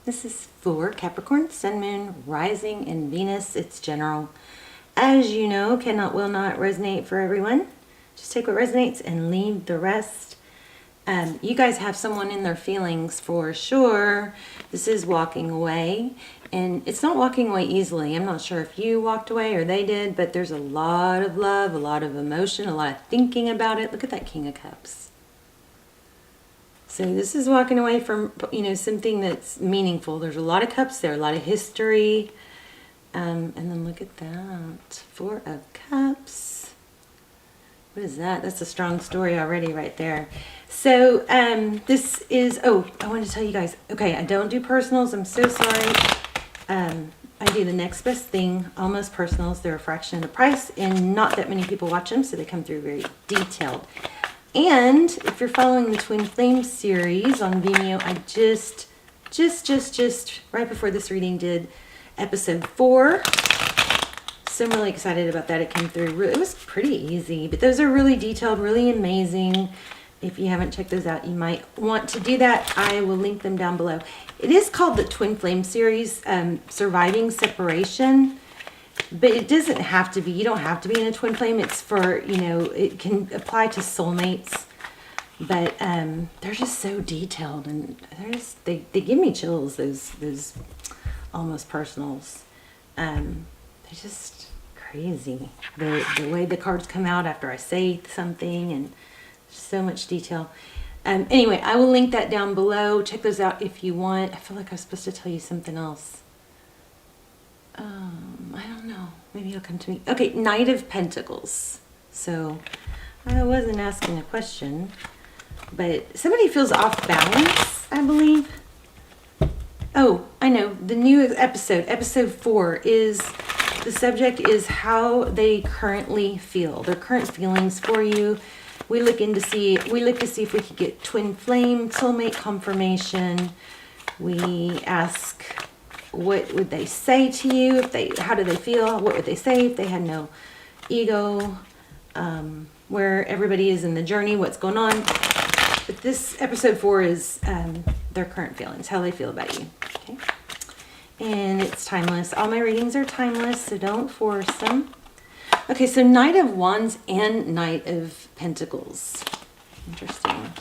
This is for Capricorn, Sun, Moon, Rising, and Venus. It's general. As you know, cannot, will not resonate for everyone. Just take what resonates and leave the rest. You guys have someone in their feelings for sure. This is walking away. And it's not walking away easily. I'm not sure if you walked away or they did, but there's a lot of love, a lot of emotion, a lot of thinking about it. Look at that King of Cups. So this is walking away from, something that's meaningful. There's a lot of cups there, a lot of history. And then look at that. Four of Cups. What is that? That's a strong story already right there. So this is, I want to tell you guys, okay, I don't do personals. I'm so sorry. I do the next best thing, almost personals. They're a fraction of the price, and not that many people watch them, so they come through very detailed. And if you're following the Twinflame series on Vimeo, I just right before this reading did episode 4. So I'm really excited about that. It came through. It was pretty easy, but those are really detailed, really amazing. If you haven't checked those out, you might want to do that. I will link them down below. It is called the Twinflame series, Surviving Separation. But it doesn't have to be. You don't have to be in a twin flame. It's for, it can apply to soulmates. But they're just so detailed, and they give me chills, those almost personals. They're just crazy. The way the cards come out after I say something, and so much detail. Anyway, I will link that down below. Check those out if you want. I feel like I was supposed to tell you something else. I don't know. Maybe it'll come to me. Okay, Knight of Pentacles. So, I wasn't asking a question, but somebody feels off balance, I believe. Oh, I know. The new episode 4, is the subject is how they currently feel. Their current feelings for you. We look to see if we could get twin flame, soulmate confirmation. We ask, what would they say to you? How do they feel? What would they say if they had no ego? Where everybody is in the journey, what's going on. But this episode 4 is their current feelings, how they feel about you. Okay, and it's timeless. All my readings are timeless, so don't force them. Okay, so Knight of Wands and Knight of Pentacles. Interesting.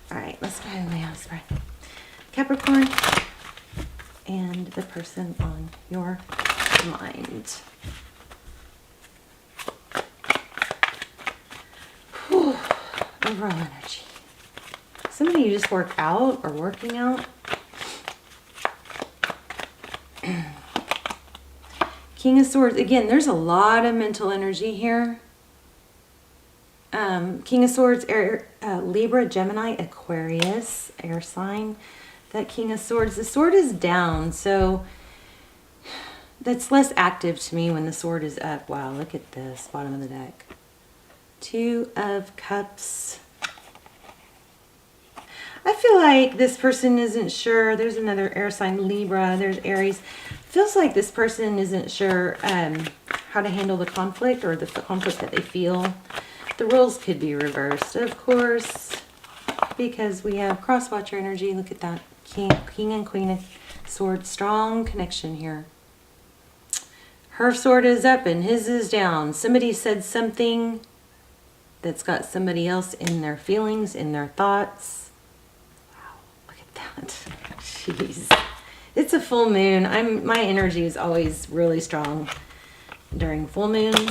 All right, let's go ahead and lay out a spread. Capricorn and the person on your mind. Whew. Overall energy. Somebody you just work out or working out. King of Swords. Again, there's a lot of mental energy here. King of Swords, Libra, Gemini, Aquarius, air sign. That King of Swords. The sword is down, so that's less active to me when the sword is up. Wow, look at this, bottom of the deck. 2 of Cups. I feel like this person isn't sure. There's another air sign, Libra. There's Aries. Feels like this person isn't sure how to handle the conflict, or the conflict that they feel. The roles could be reversed, of course, because we have cross-watcher energy. Look at that. King and Queen of Swords. Strong connection here. Her sword is up and his is down. Somebody said something that's got somebody else in their feelings, in their thoughts. Wow, look at that. Jeez. It's a full moon. My energy is always really strong during full moons.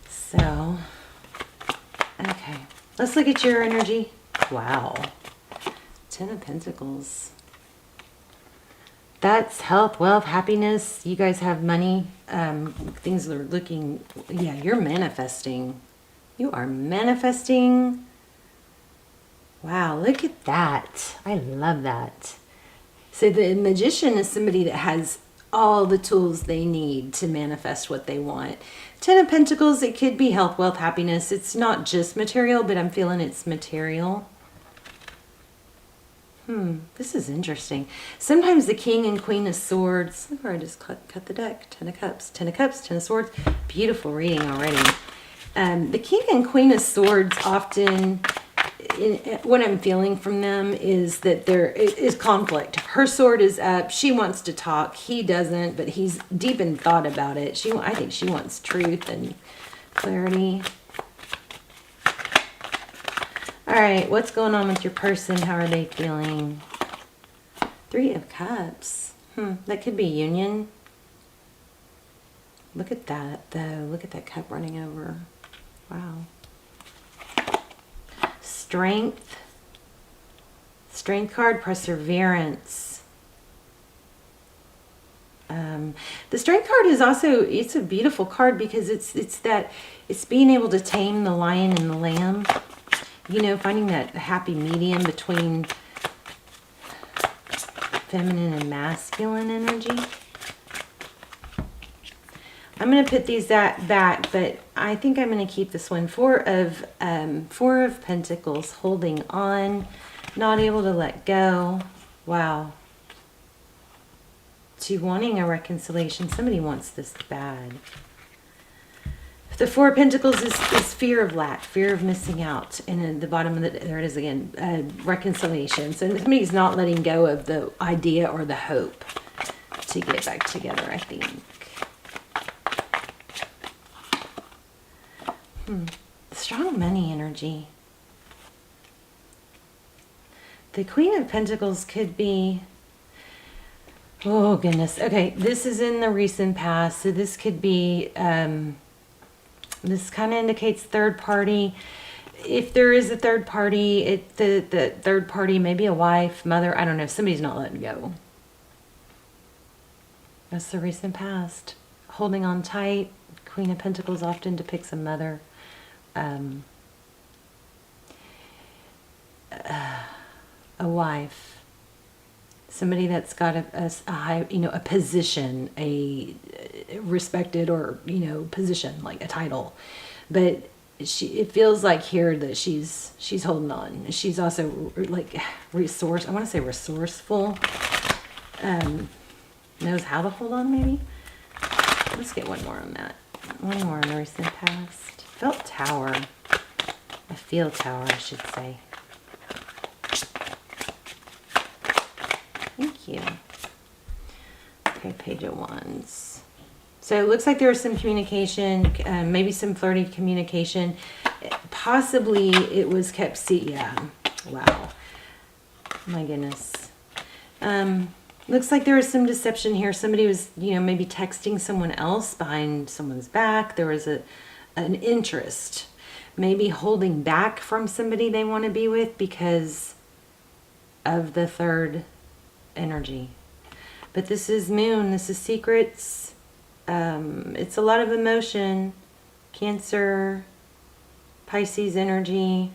So, okay. Let's look at your energy. Wow. 10 of Pentacles. That's health, wealth, happiness. You guys have money. Things are looking, yeah, you're manifesting. You are manifesting. Wow, look at that. I love that. So the Magician is somebody that has all the tools they need to manifest what they want. 10 of Pentacles, it could be health, wealth, happiness. It's not just material, but I'm feeling it's material. This is interesting. Sometimes the King and Queen of Swords. Look where I just cut the deck. 10 of Cups, 10 of Cups, 10 of Swords. Beautiful reading already. The King and Queen of Swords often what I'm feeling from them is that there is conflict. Her sword is up. She wants to talk. He doesn't, but he's deep in thought about it. I think she wants truth and clarity. All right, what's going on with your person? How are they feeling? 3 of Cups. That could be union. Look at that, though. Look at that cup running over. Wow. Strength. Strength card, perseverance. The strength card is also, it's a beautiful card because it's being able to tame the lion and the lamb. You know, finding that happy medium between feminine and masculine energy. I'm going to put these back, but I think I'm going to keep this one. 4 of Pentacles, holding on, not able to let go. Wow. To wanting a reconciliation. Somebody wants this bad. The 4 of Pentacles is fear of lack, fear of missing out. And at the bottom of there it is again, reconciliation. So somebody's not letting go of the idea or the hope to get back together, I think. Strong money energy. The Queen of Pentacles could be, oh goodness. Okay, this is in the recent past. So this could be, this kind of indicates third party. If there is a third party, the third party, maybe a wife, mother, I don't know. Somebody's not letting go. That's the recent past. Holding on tight. Queen of Pentacles often depicts a mother. A wife, somebody that's got a high, a position, a respected or, position, like a title. But it feels like here that she's holding on. She's also like I want to say resourceful, knows how to hold on maybe. Let's get one more on that. One more in the recent past. Felt Tower. I feel Tower, I should say. Thank you. Okay, Page of Wands. So it looks like there was some communication, maybe some flirty communication. Possibly it was kept secret. Yeah. Wow. My goodness. Looks like there was some deception here. Somebody was, maybe texting someone else behind someone's back. There was an interest, maybe holding back from somebody they want to be with because of the third energy. But this is Moon. This is secrets. It's a lot of emotion. Cancer, Pisces energy.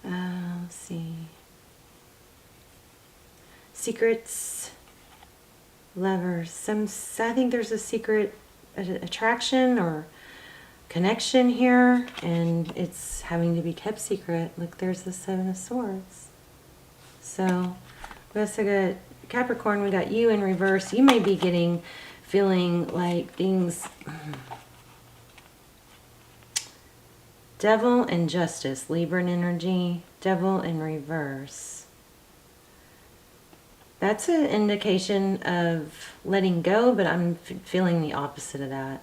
Let's see. Secrets. Lovers. I think there's a secret attraction or connection here, and it's having to be kept secret. Look, there's the 7 of Swords. So we also got Capricorn. We got you in reverse. You may be feeling like things. Devil and Justice, Libra energy. Devil in reverse. That's an indication of letting go, but I'm feeling the opposite of that.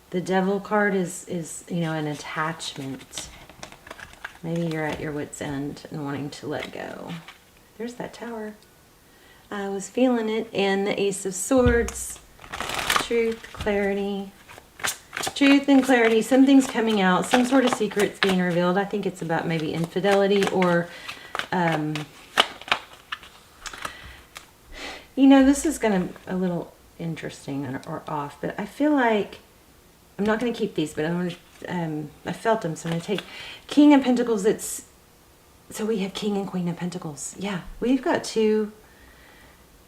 The Devil card is an attachment. Maybe you're at your wit's end and wanting to let go. There's that Tower. I was feeling it. And the Ace of Swords. Truth, clarity. Truth and clarity. Something's coming out. Some sort of secret's being revealed. I think it's about maybe infidelity or... this is going to a little interesting or off, but I feel like I'm not going to keep these, but I felt them, so I'm going to take King of Pentacles. So we have King and Queen of Pentacles. Yeah, we've got 2.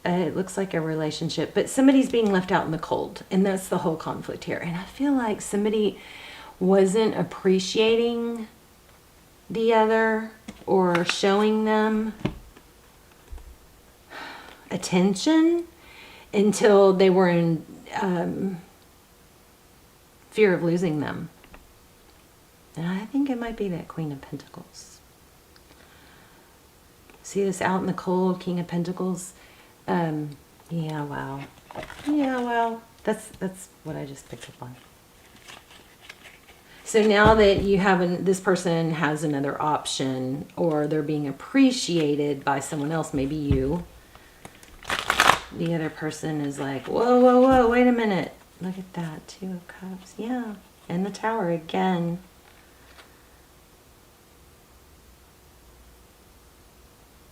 It looks like a relationship, but somebody's being left out in the cold, and that's the whole conflict here. And I feel like somebody wasn't appreciating the other or showing them attention until they were in fear of losing them. And I think it might be that Queen of Pentacles. See this out in the cold, King of Pentacles? Yeah, wow. Yeah, well, that's what I just picked up on. So now that you have this person has another option, or they're being appreciated by someone else, maybe you, the other person is like, whoa, whoa, whoa, wait a minute. Look at that, 2 of Cups. Yeah, and the Tower again.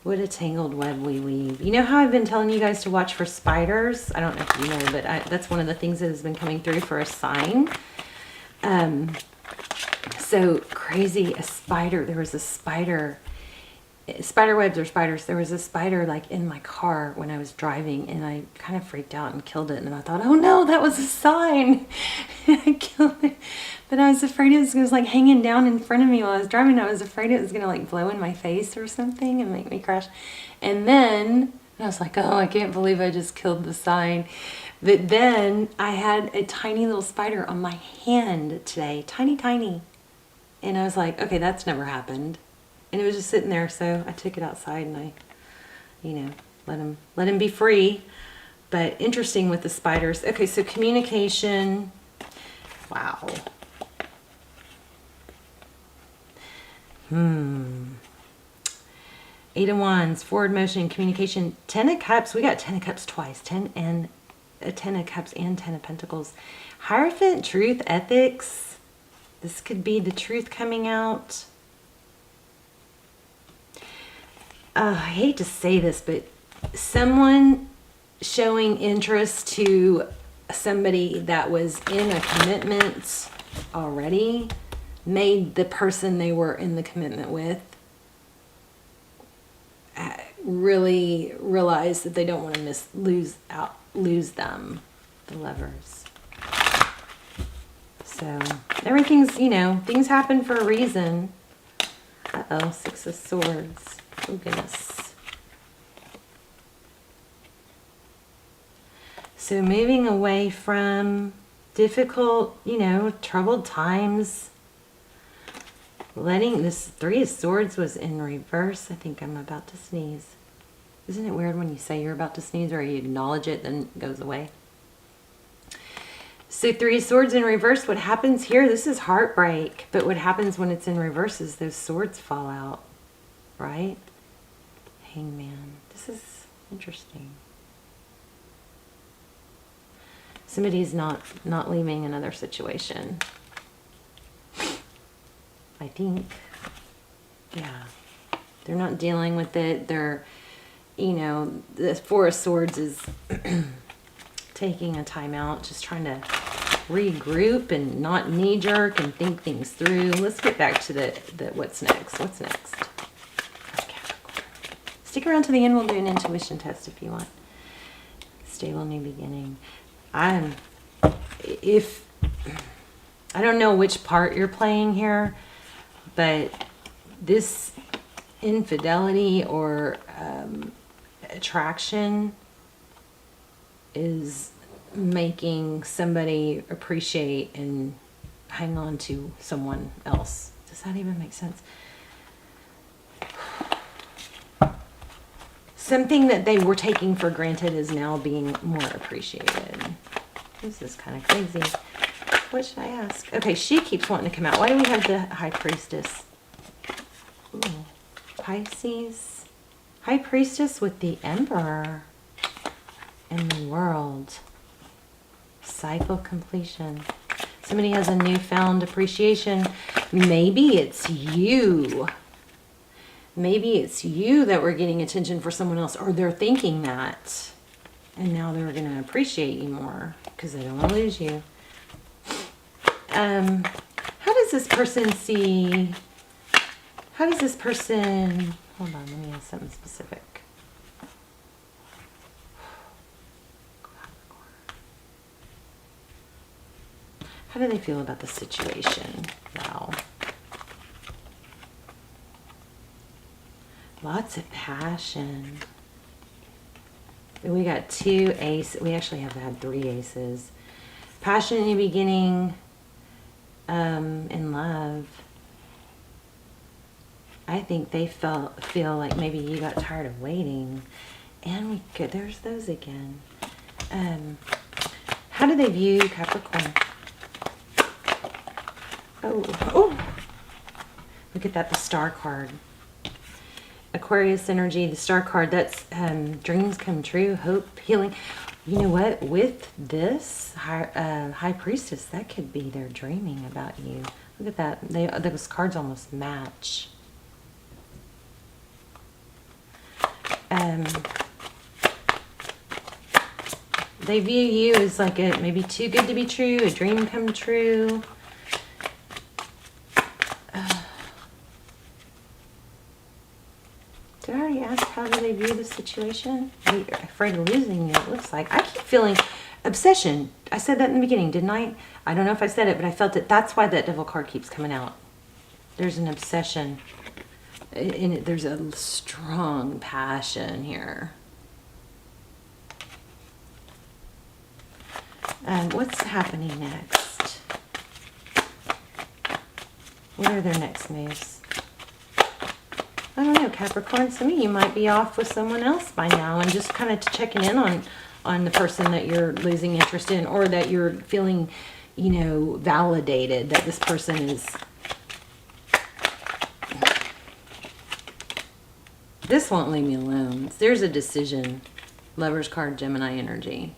What a tangled web we weave. You know how I've been telling you guys to watch for spiders? I don't know if you know, but that's one of the things that has been coming through for a sign. So crazy, a spider. There was a spider. Spider webs or spiders. There was a spider like in my car when I was driving, and I kind of freaked out and killed it. And then I thought, oh no, that was a sign. I killed it. But I was afraid it was like hanging down in front of me while I was driving. I was afraid it was going to like blow in my face or something and make me crash. And then I was like, oh, I can't believe I just killed the sign. But then I had a tiny little spider on my hand today. Tiny, tiny. And I was like, okay, that's never happened. And it was just sitting there. So I took it outside and I, you know, let him be free. But interesting with the spiders. Okay, so communication. Wow. 8 of Wands, forward motion, communication. 10 of Cups. We got 10 of Cups twice. 10 of Cups and 10 of Pentacles. Hierophant, truth, ethics. This could be the truth coming out. I hate to say this, but someone showing interest to somebody that was in a commitment already made the person they were in the commitment with really realize that they don't want to lose them, the Lovers. So everything's, you know, things happen for a reason. Uh-oh, 6 of Swords. Oh goodness. So moving away from difficult, you know, troubled times. Letting this 3 of Swords was in reverse. I think I'm about to sneeze. Isn't it weird when you say you're about to sneeze or you acknowledge it, then it goes away? So 3 of Swords in reverse. What happens here? This is heartbreak. But what happens when it's in reverse is those swords fall out. Right? Hangman. This is interesting. Somebody's not leaving another situation. I think. Yeah. They're not dealing with it. They're, you know, the 4 of Swords is taking a time out, just trying to regroup and not knee-jerk and think things through. Let's get back to the what's next. What's next? Capricorn. Stick around to the end. We'll do an intuition test if you want. Stable new beginning. I don't know which part you're playing here, but this infidelity or attraction is making somebody appreciate and hang on to someone else. Does that even make sense? Something that they were taking for granted is now being more appreciated. This is kind of crazy. What should I ask? Okay, she keeps wanting to come out. Why do we have the High Priestess? Ooh, Pisces. High Priestess with the Emperor and the World. Cycle completion. Somebody has a newfound appreciation. Maybe it's you. Maybe it's you that were getting attention for someone else, or they're thinking that. And now they're going to appreciate you more because they don't want to lose you. How does this person see... How does this person... Hold on, let me ask something specific. How do they feel about the situation? Wow. Lots of passion. We got 2 aces. We actually have had 3 aces. Passion in the beginning. in love. I think they feel like maybe you got tired of waiting. And there's those again. How do they view Capricorn? Oh, look at that, the Star card. Aquarius energy, the Star card, that's dreams come true, hope, healing. You know what? With this High Priestess, that could be they're dreaming about you. Look at that. Those cards almost match. They view you as like a maybe too good to be true, a dream come true. Did I already ask how do they view the situation? They're afraid of losing you, it looks like. I keep feeling obsession. I said that in the beginning, didn't I? I don't know if I said it, but I felt it. That's why that Devil card keeps coming out. There's an obsession. There's a strong passion here. What's happening next? What are their next moves? I don't know, Capricorn. Some of you might be off with someone else by now and just kind of checking in on the person that you're losing interest in, or that you're feeling, you know, validated that this person is. This won't leave me alone. There's a decision. Lover's card, Gemini energy.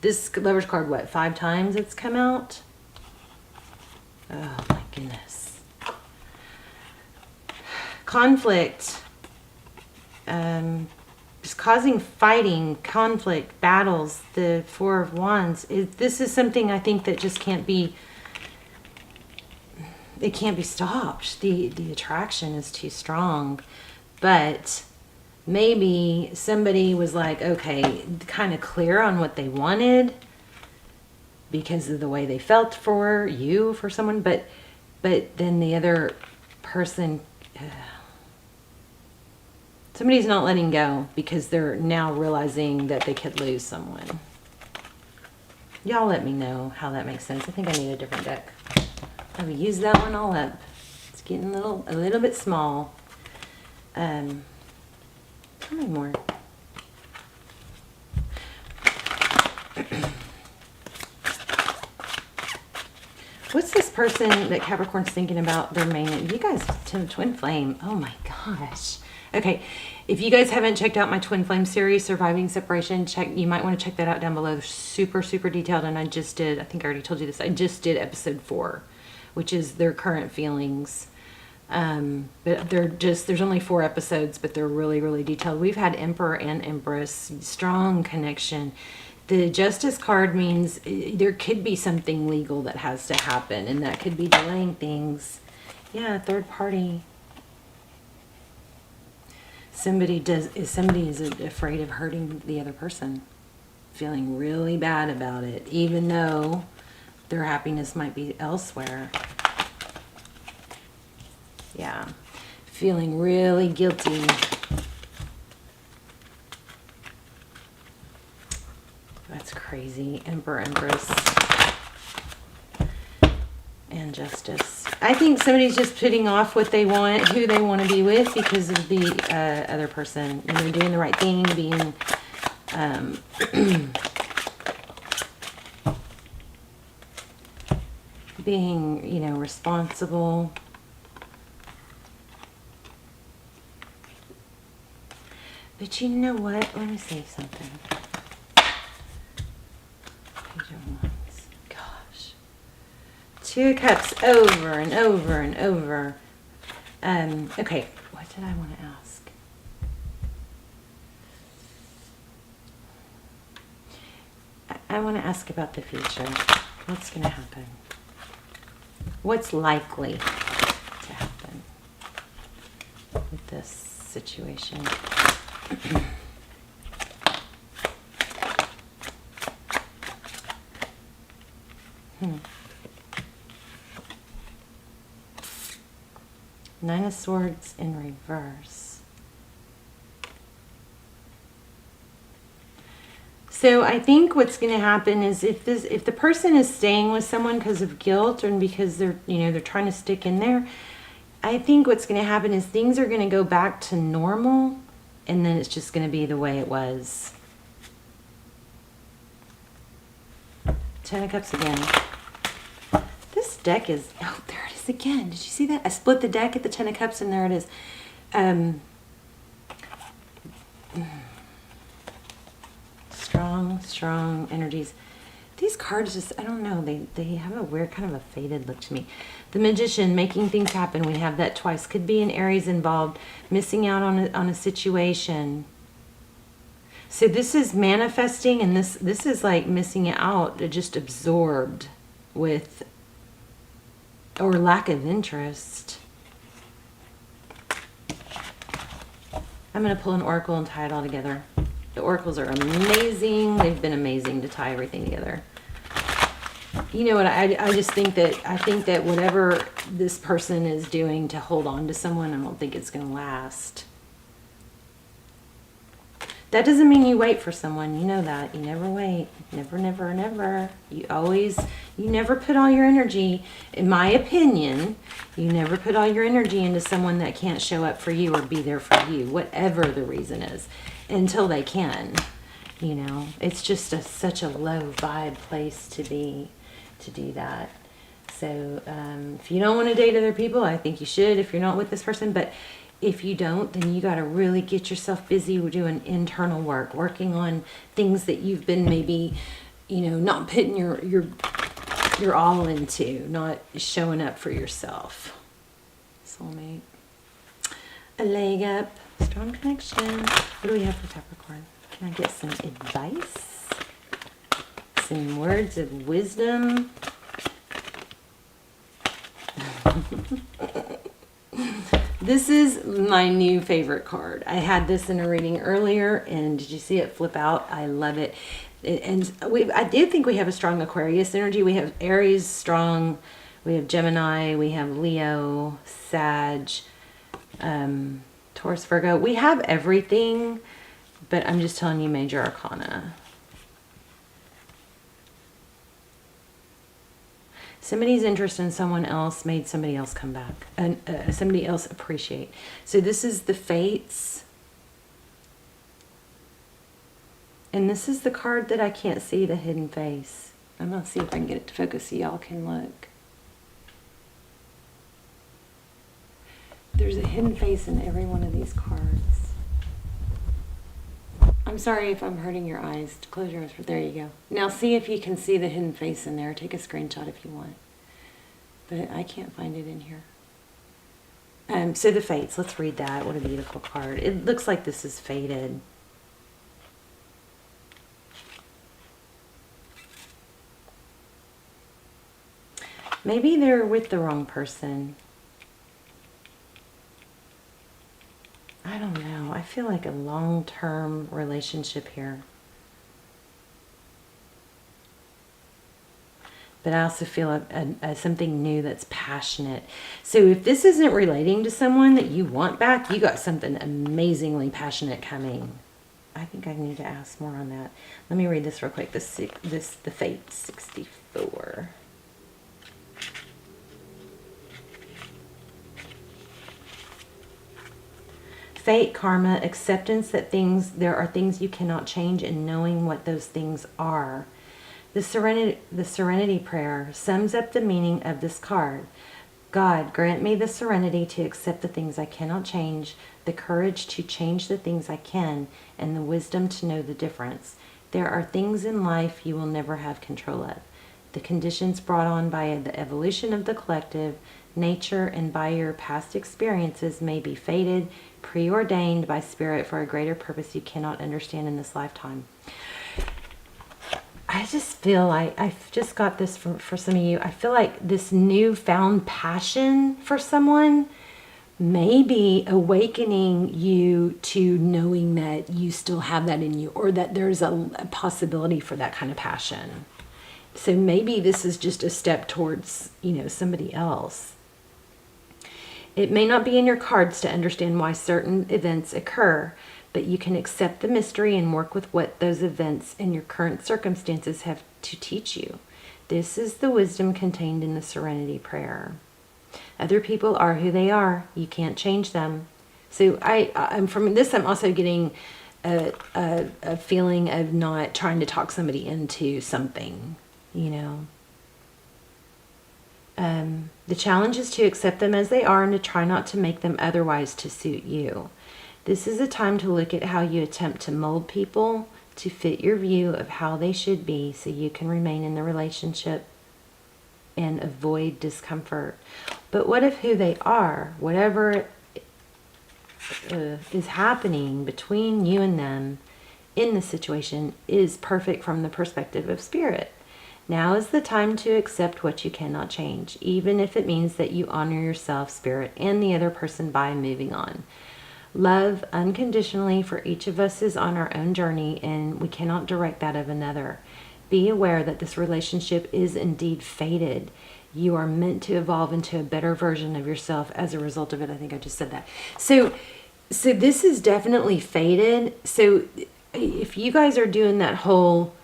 This Lover's card, what, 5 times it's come out? Oh my goodness. Conflict, just causing fighting, conflict, battles, the 4 of Wands. This is something I think that just can't be, it can't be stopped. The attraction is too strong. But maybe somebody was like, okay, kind of clear on what they wanted because of the way they felt for you, for someone, but then the other person, somebody's not letting go because they're now realizing that they could lose someone. Y'all let me know how that makes sense. I think I need a different deck. I've used that one all up. It's getting a little bit small. How many more? What's this person that Capricorn's thinking about their main? You guys, Twin Flame. Oh my gosh. Okay, if you guys haven't checked out my Twin Flame series, Surviving Separation, you might want to check that out down below. They're super, super detailed, and I think I already told you this. I just did episode 4, which is their current feelings. But there's only 4 episodes, but they're really, really detailed. We've had Emperor and Empress, strong connection. The Justice card means there could be something legal that has to happen, and that could be delaying things. Yeah, third party. Somebody is afraid of hurting the other person, feeling really bad about it, even though their happiness might be elsewhere. Yeah, feeling really guilty. That's crazy. Emperor, Empress, and Justice. I think somebody's just putting off what they want, who they want to be with, because of the other person. You know, doing the right thing, being, you know, responsible. But you know what? Let me say something. Page of Wands. Gosh. 2 of Cups over and over and over. Okay. What did I want to ask? I want to ask about the future. What's going to happen? What's likely to happen with this situation? Nine of Swords in reverse. So I think what's going to happen is if the person is staying with someone because of guilt and because they're trying to stick in there, I think what's going to happen is things are going to go back to normal, and then it's just going to be the way it was. Ten of Cups again. This deck is, oh, there it is again. Did you see that? I split the deck at the Ten of Cups, and there it is. Strong energies. These cards just, I don't know, they have a weird kind of a faded look to me. The Magician, making things happen. We have that twice. Could be an Aries involved, missing out on a situation. So this is manifesting, and this is like missing out, just absorbed with, or lack of interest. I'm going to pull an oracle and tie it all together. The oracles are amazing. They've been amazing to tie everything together. You know what? I just think that whatever this person is doing to hold on to someone, I don't think it's going to last. That doesn't mean you wait for someone. You know that. You never wait. Never, never, never. You never put all your energy, in my opinion, you never put all your energy into someone that can't show up for you or be there for you, whatever the reason is, until they can. You know, it's just such a low vibe place to be, to do that. So if you don't want to date other people, I think you should if you're not with this person. But if you don't, then you got to really get yourself busy doing internal work, working on things that you've been maybe, not putting your all into, not showing up for yourself. Soulmate. A leg up. Strong connection. What do we have for Capricorn? Can I get some advice? Some words of wisdom? This is my new favorite card. I had this in a reading earlier, and did you see it flip out? I love it. And I do think we have a strong Aquarius energy. We have Aries strong. We have Gemini. We have Leo, Sag, Taurus, Virgo. We have everything, but I'm just telling you major arcana. Somebody's interest in someone else made somebody else come back, and somebody else appreciate. So this is the Fates. And this is the card that I can't see, the hidden face. I'm going to see if I can get it to focus so y'all can look. There's a hidden face in every one of these cards. I'm sorry if I'm hurting your eyes. Close your eyes. There you go. Now see if you can see the hidden face in there. Take a screenshot if you want. But I can't find it in here. So the Fates. Let's read that. What a beautiful card. It looks like this is faded. Maybe they're with the wrong person. I don't know. I feel like a long-term relationship here. But I also feel something new that's passionate. So if this isn't relating to someone that you want back, you got something amazingly passionate coming. I think I need to ask more on that. Let me read this real quick. The Fate 64. Fate, karma, acceptance that there are things you cannot change, and knowing what those things are. The Serenity Prayer sums up the meaning of this card. God, grant me the serenity to accept the things I cannot change, the courage to change the things I can, and the wisdom to know the difference. There are things in life you will never have control of. The conditions brought on by the evolution of the collective, nature, and by your past experiences may be fated, preordained by spirit for a greater purpose you cannot understand in this lifetime. I just feel like I've just got this for some of you. I feel like this newfound passion for someone may be awakening you to knowing that you still have that in you, or that there's a possibility for that kind of passion. So maybe this is just a step towards, somebody else. It may not be in your cards to understand why certain events occur, but you can accept the mystery and work with what those events and your current circumstances have to teach you. This is the wisdom contained in the Serenity Prayer. Other people are who they are. You can't change them. So I'm from this, I'm also getting a feeling of not trying to talk somebody into something, you know. The challenge is to accept them as they are and to try not to make them otherwise to suit you. This is a time to look at how you attempt to mold people to fit your view of how they should be so you can remain in the relationship and avoid discomfort. But what if who they are, whatever is happening between you and them in the situation, is perfect from the perspective of spirit? Now is the time to accept what you cannot change, even if it means that you honor yourself, spirit, and the other person by moving on. Love unconditionally for each of us is on our own journey, and we cannot direct that of another. Be aware that this relationship is indeed fated. You are meant to evolve into a better version of yourself as a result of it. I think I just said that. So this is definitely fated. So if you guys are doing that whole,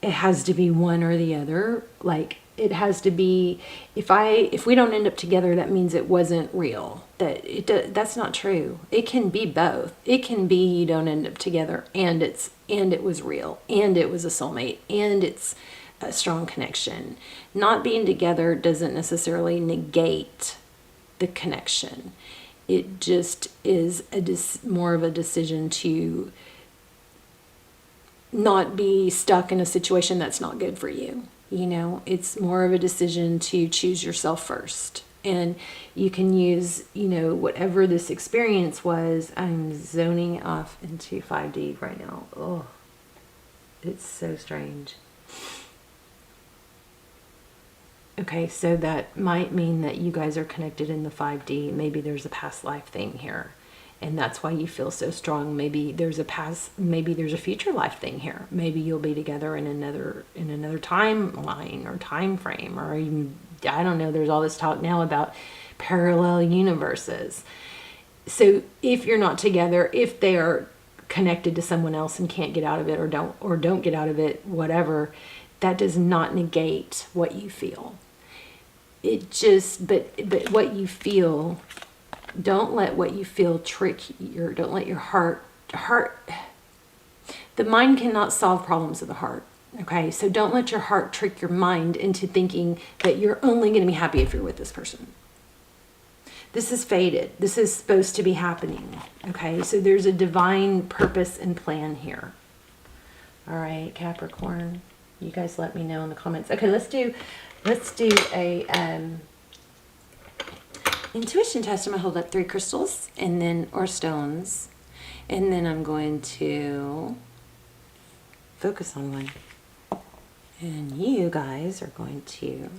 it has to be one or the other, like it has to be, if we don't end up together, that means it wasn't real. That's not true. It can be both. It can be you don't end up together and it was real and it was a soulmate and it's a strong connection. Not being together doesn't necessarily negate the connection. It just is more of a decision to not be stuck in a situation that's not good for you. You know, it's more of a decision to choose yourself first. And you can use, you know, whatever this experience was. I'm zoning off into 5D right now. Oh, it's so strange. Okay, so that might mean that you guys are connected in the 5D. Maybe there's a past life thing here. And that's why you feel so strong. Maybe there's a future life thing here. Maybe you'll be together in another timeline or time frame, or even, I don't know, there's all this talk now about parallel universes. So if you're not together, if they are connected to someone else and can't get out of it, or don't get out of it, whatever, that does not negate what you feel. It just, but what you feel, don't let what you feel trick you. Don't let your heart, the mind cannot solve problems of the heart. Okay, so don't let your heart trick your mind into thinking that you're only going to be happy if you're with this person. This is fated. This is supposed to be happening. Okay, so there's a divine purpose and plan here. All right, Capricorn, you guys let me know in the comments. Okay, let's do a intuition test. I'm going to hold up 3 crystals and then, or stones, and then I'm going to focus on one. And you guys are going to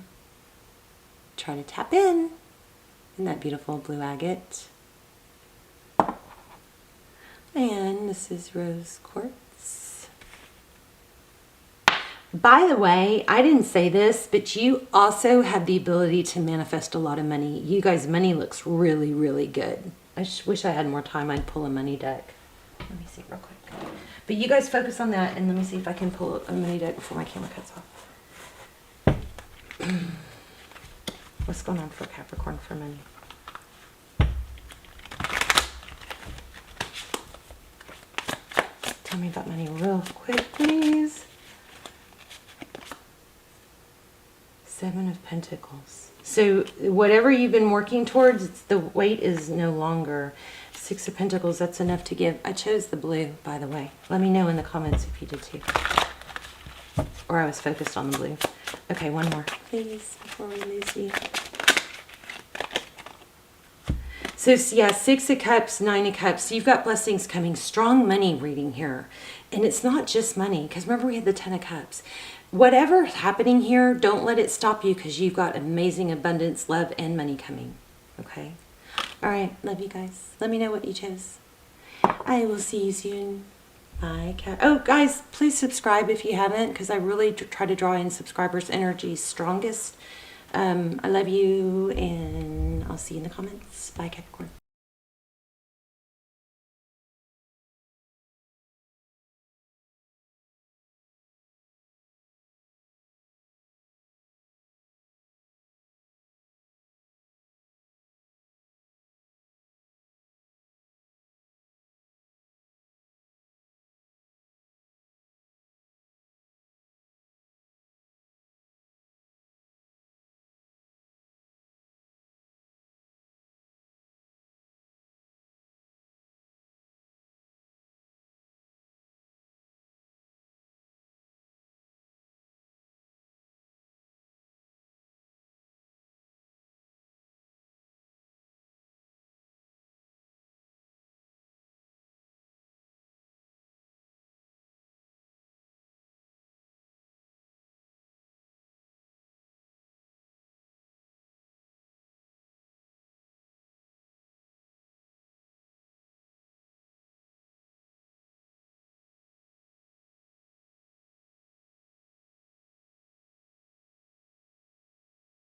try to tap in that beautiful blue agate. And this is rose quartz. By the way, I didn't say this, but you also have the ability to manifest a lot of money. You guys, money looks really, really good. I just wish I had more time. I'd pull a money deck. Let me see real quick. But you guys focus on that, and let me see if I can pull a money deck before my camera cuts off. What's going on for Capricorn for money? Tell me about money real quick, please. 7 of Pentacles. So whatever you've been working towards, the weight is no longer. 6 of Pentacles, that's enough to give. I chose the blue, by the way. Let me know in the comments if you did too. Or I was focused on the blue. Okay, one more, please, before we lose you. So yeah, 6 of Cups, 9 of Cups. You've got blessings coming. Strong money reading here. And it's not just money, because remember we had the 10 of Cups. Whatever's happening here, don't let it stop you, because you've got amazing abundance, love, and money coming. Okay? All right. Love you guys. Let me know what you chose. I will see you soon. Bye. Oh, guys, please subscribe if you haven't, because I really try to draw in subscribers' energy strongest. I love you, and I'll see you in the comments. Bye, Capricorn.